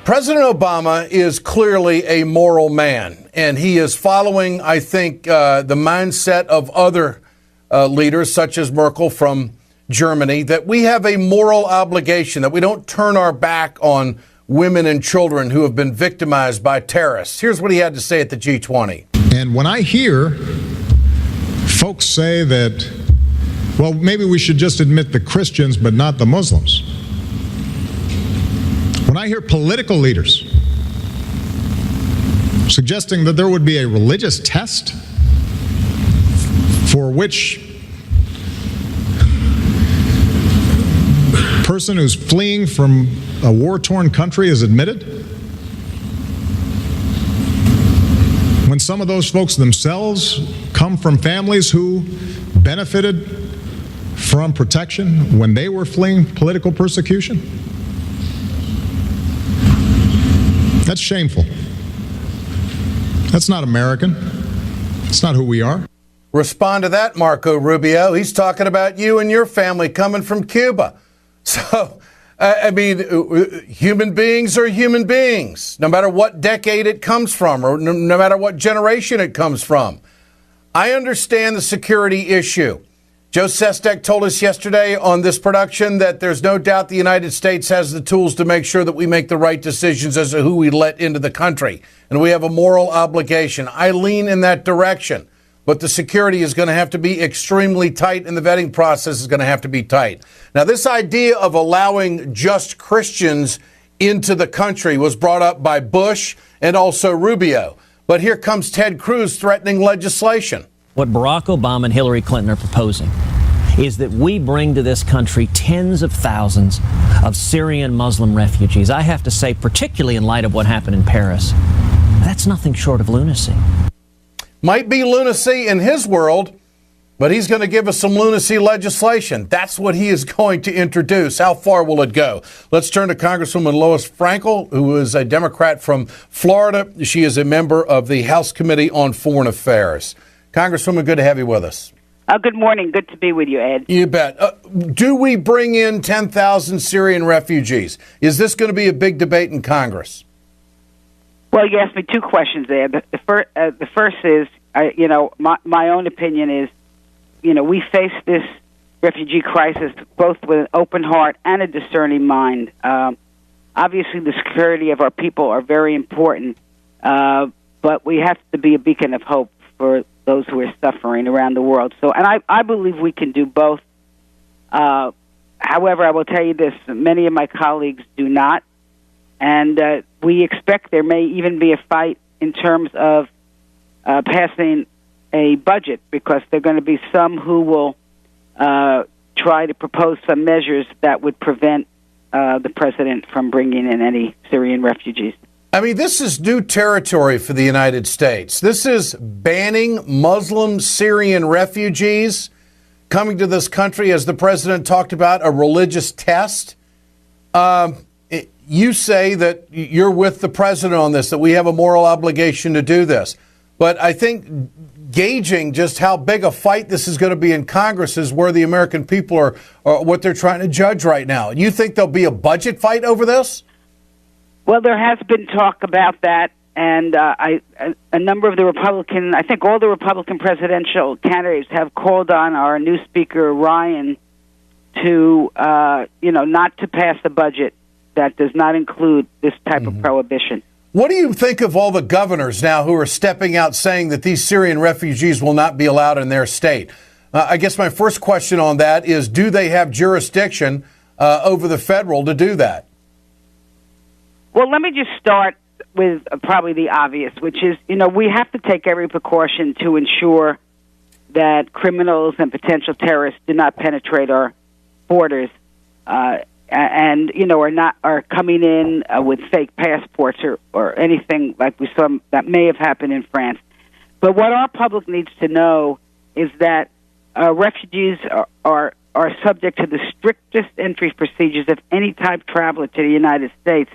President Obama is clearly a moral man, and he is following, I think, the mindset of other leaders, such as Merkel from Germany, that we have a moral obligation, that we don't turn our back on women and children who have been victimized by terrorists. Here's what he had to say at the G20. And when I hear folks say that, well, maybe we should just admit the Christians but not the Muslims. When I hear political leaders suggesting that there would be a religious test for which person who's fleeing from a war-torn country is admitted, when some of those folks themselves come from families who benefited from protection when they were fleeing political persecution, that's shameful. That's not American. It's not who we are. Respond to that, Marco Rubio. He's talking about you and your family coming from Cuba. So, I mean, human beings are human beings, no matter what decade it comes from or no matter what generation it comes from. I understand the security issue. Joe Sestak told us yesterday on this production that there's no doubt the United States has the tools to make sure that we make the right decisions as to who we let into the country. And we have a moral obligation. I lean in that direction. But the security is going to have to be extremely tight, and the vetting process is going to have to be tight. Now, this idea of allowing just Christians into the country was brought up by Bush and also Rubio. But here comes Ted Cruz threatening legislation. What Barack Obama and Hillary Clinton are proposing is that we bring to this country tens of thousands of Syrian Muslim refugees. I have to say, particularly in light of what happened in Paris, that's nothing short of lunacy. Might be lunacy in his world, but he's going to give us some lunacy legislation. That's what he is going to introduce. How far will it go? Let's turn to Congresswoman Lois Frankel, who is a Democrat from Florida. She is a member of the House Committee on Foreign Affairs. Congresswoman, good to have you with us. Good morning. Good to be with you, Ed. You bet. Do we bring in 10,000 Syrian refugees? Is this going to be a big debate in Congress? Well, you asked me two questions there. The first is, my own opinion is, we face this refugee crisis both with an open heart and a discerning mind. Obviously, the security of our people are very important, but we have to be a beacon of hope for those who are suffering around the world. So, and I believe we can do both. However, I will tell you this, many of my colleagues do not. And we expect there may even be a fight in terms of passing a budget, because there are going to be some who will try to propose some measures that would prevent the president from bringing in any Syrian refugees. I mean, this is new territory for the United States. This is banning Muslim Syrian refugees coming to this country, as the president talked about, a religious test. You say that you're with the president on this, that we have a moral obligation to do this. But I think gauging just how big a fight this is going to be in Congress is where the American people are what they're trying to judge right now. You think there'll be a budget fight over this? Well, there has been talk about that, and a number of the Republican, I think all the Republican presidential candidates have called on our new Speaker, Ryan, to, not to pass a budget that does not include this type of prohibition. What do you think of all the governors now who are stepping out saying that these Syrian refugees will not be allowed in their state? I guess my first question on that is, do they have jurisdiction over the federal to do that? Well, let me just start with probably the obvious, which is, we have to take every precaution to ensure that criminals and potential terrorists do not penetrate our borders and are coming in with fake passports or anything like we saw that may have happened in France. But what our public needs to know is that refugees are subject to the strictest entry procedures of any type traveler to the United States.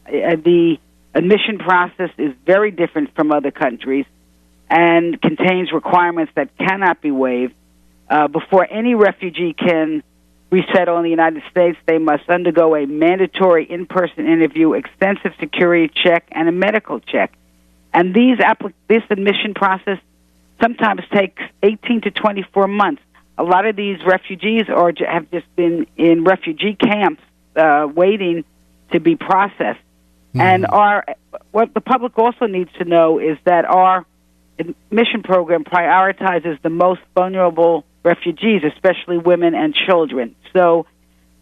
The admission process is very different from other countries and contains requirements that cannot be waived. Before any refugee can resettle in the United States, they must undergo a mandatory in-person interview, extensive security check, and a medical check. And this admission process sometimes takes 18 to 24 months. A lot of these refugees have just been in refugee camps waiting to be processed. And what the public also needs to know is that our admission program prioritizes the most vulnerable refugees, especially women and children. So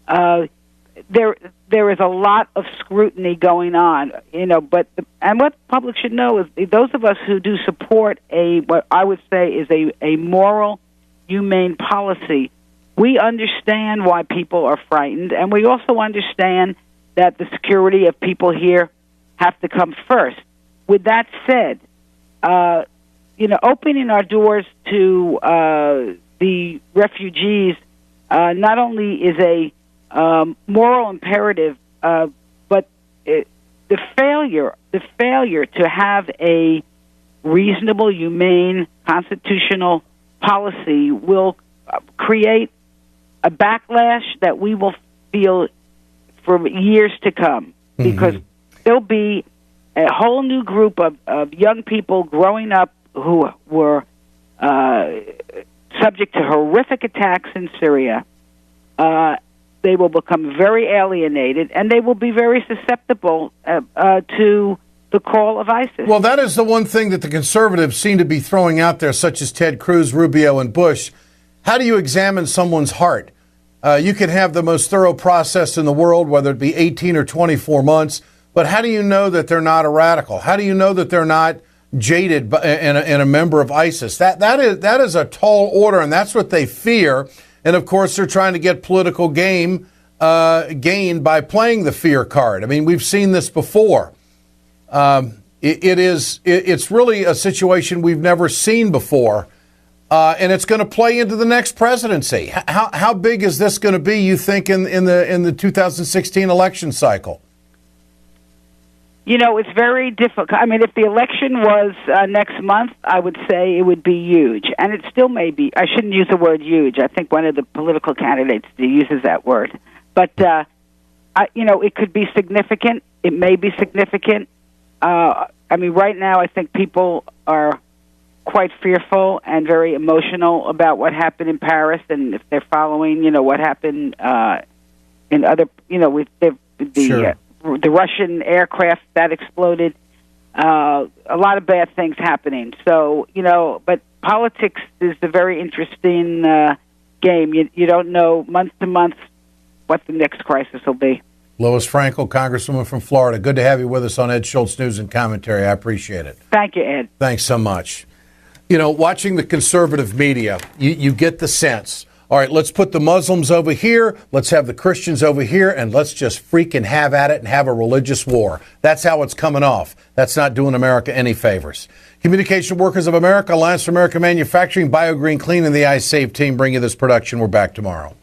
there is a lot of scrutiny going on, But what the public should know is those of us who do support what I would say is a moral, humane policy. We understand why people are frightened, and we also understand that the security of people here have to come first. With that said, opening our doors to the refugees not only is a moral imperative, but the failure to have a reasonable, humane, constitutional policy will create a backlash that we will feel for years to come, because there'll be a whole new group of young people growing up who were subject to horrific attacks in Syria. They will become very alienated, and they will be very susceptible to the call of ISIS. Well, that is the one thing that the conservatives seem to be throwing out there, such as Ted Cruz, Rubio, and Bush. How do you examine someone's heart? You can have the most thorough process in the world, whether it be 18 or 24 months, but how do you know that they're not a radical? How do you know that they're not jaded and a member of ISIS? That is a tall order, and that's what they fear. And, of course, they're trying to get political gain by playing the fear card. I mean, we've seen this before. It's really a situation we've never seen before. And it's going to play into the next presidency. How big is this going to be, you think, in the 2016 election cycle? It's very difficult. I mean, if the election was next month, I would say it would be huge. And it still may be. I shouldn't use the word huge. I think one of the political candidates uses that word. But, it could be significant. It may be significant. Right now I think people are quite fearful and very emotional about what happened in Paris, and if they're following, what happened in other, with the Russian aircraft that exploded, a lot of bad things happening. So, but politics is a very interesting game. You don't know month to month what the next crisis will be. Lois Frankel, Congresswoman from Florida. Good to have you with us on Ed Schultz News and Commentary. I appreciate it. Thank you, Ed. Thanks so much. Watching the conservative media, you get the sense, all right, let's put the Muslims over here, let's have the Christians over here, and let's just freaking have at it and have a religious war. That's how it's coming off. That's not doing America any favors. Communication Workers of America, Alliance for American Manufacturing, BioGreen Clean, and the iSave team bring you this production. We're back tomorrow.